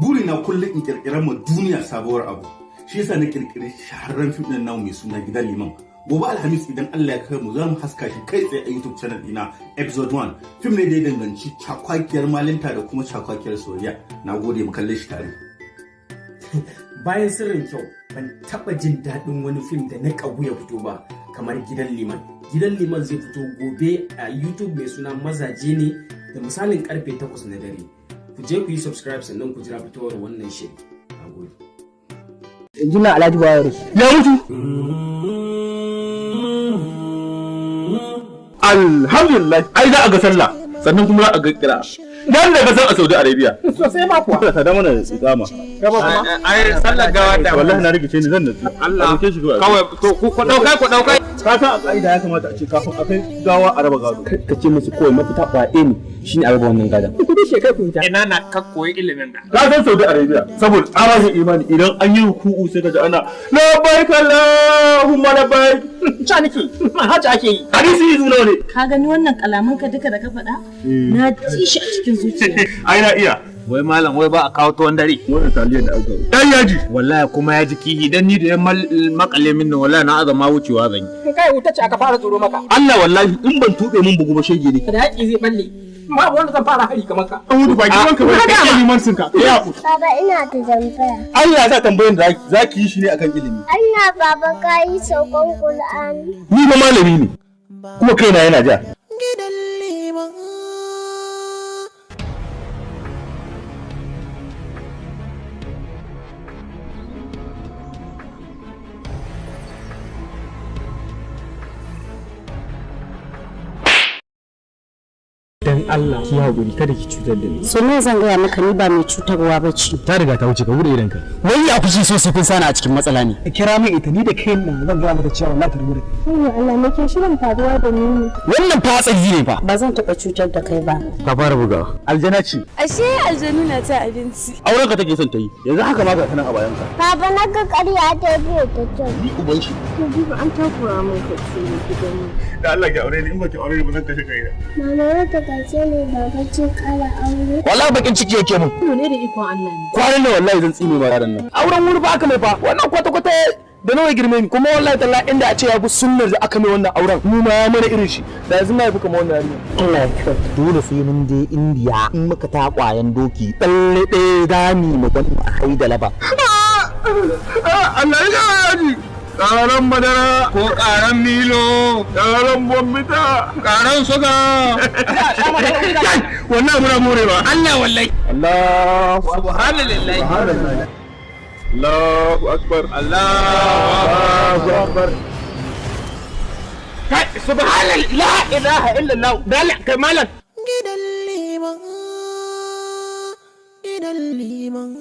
burina kullum in kirkirar ma duniya sabuwar abu. Shi yasa na kirkiri shahararren fim ɗin namu mai suna Gidan Liman. Gobe Alhamis idan Allah ya kai mu za mu haska shi kai tsaye a YouTube channel ɗina episode 1. Fim ne da ya danganci cakwakiyar malinta da kuma cakwakiyar soyayya. Na gode mu kalle shi tare. Bayan sirrin kyau ban taɓa jin daɗin wani fim da na ƙagu ya fito ba kamar Gidan Liman. Gidan Liman zai fito gobe a YouTube mai suna Mazaje ne da misalin karfe 8 na dare. Ku je ku yi subscribe sannan ku jira fitowar wannan shiri. Na gode. Jina Alhaji Bayero. Ya mutu. Alhamdulillah. Ai za a ga sallah sannan kuma za a ga kira. Dan da kasar a Saudi Arabia. Sosai ma kuwa. Allah ta da mana iqama. Gaba kuma. Ai sallar gawa da wallahi na rigice ni zan nutsu. Allah ke shi kawai to ku daukai. Ka san a kaida ya kamata a ce kafin a kai gawa a raba gado. Ka ce musu kawai mafita kwaɗe ne shine a raba wannan gadon. Ku dai shekai ku ta. Ina na ka koyi ilimin da. Ka san Saudi Arabia saboda tsarin imani idan an yi ruku'u sai ka ji ana labbaik Allahumma labbaik. Ca niki. Hajji ake yi. Hadisi yi zuwa ne. Ka gani wannan kalaman ka duka da ka faɗa? Na ji shi a cikin zuciya. Ai na iya. Wai malam wai ba a kawo tuwon dare. Wannan taliyar da aka yi. Dan yaji. Wallahi kuma ya ji kihi dan ni da yan makale min nan wallahi na azama wucewa zan yi. Kai wuta ce aka fara tsoro maka. Allah wallahi in ban tube mun bugu ba shege ne. Da haƙi zai balle. Ma wanda zan fara hari kamar ka. An wuce baki wanka bai kake liman sunka. Ya ku. Baba ina da tambaya. Allah ya sa tambayan da zaki yi shi ne akan ilimi. Allah baba ka yi saukan Qur'ani. Ni ba malami ne. Kuma kaina yana ja. Gidan Liman. Dan Allah ki haƙuri kada ki cutar da ni. So me zan gaya maka ni ba mai cutarwa ba ce. Ta riga ta wuce ka bude idanka. Wai a kusa so sai kun sani a cikin matsala ne. Kira min ita ni da kai na zan ga mata cewa na tarbi da kai. Allah me ke shirin faruwa da ni? Wannan fa hatsari ne fa. Ba zan taɓa cutar da kai ba. Ka fara bugawa. Aljana ce. Ashe aljanu na ta abinci. Auren ka take son ta yi. Yanzu haka ma ga kana a bayan ka. Baba na ga ƙarya ta biyo ta can. Ni uban shi. Bibi an takura min ka ce ni gidan. Da Allah ki aure ni in ba ki aure ni ba zan kashe kaina. Mama ta kace ne baba ce kala aure. Wallahi bakin ciki yake mun. Ne da ikon Allah ne. Kwanan nan wallahi zan tsine ma yaran nan. Auren wuri fa aka mai fa. Wannan kwata da nawa girme ni kuma wallahi talla inda a ce ya bi sunnar da aka mai wannan auren mu ma ya mana irin shi da yanzu mai fi kamar wannan yarinya. Allah ya kyauta. Dole sai mun je Indiya in muka ta kwayan doki tsalle ɗaya dami mu gwani a kai da laba. Allah ya ji. Ƙaran madara ko ƙaran milo, ƙaran bombita, ƙaran suga. Wannan muna morewa. Allah wallahi. Allah. Subhanallahi. Allahu akbar. Allahu akbar. Kai subhanallahi la ilaha illallah. Dal kai malam. Gidan Liman. Gidan Liman.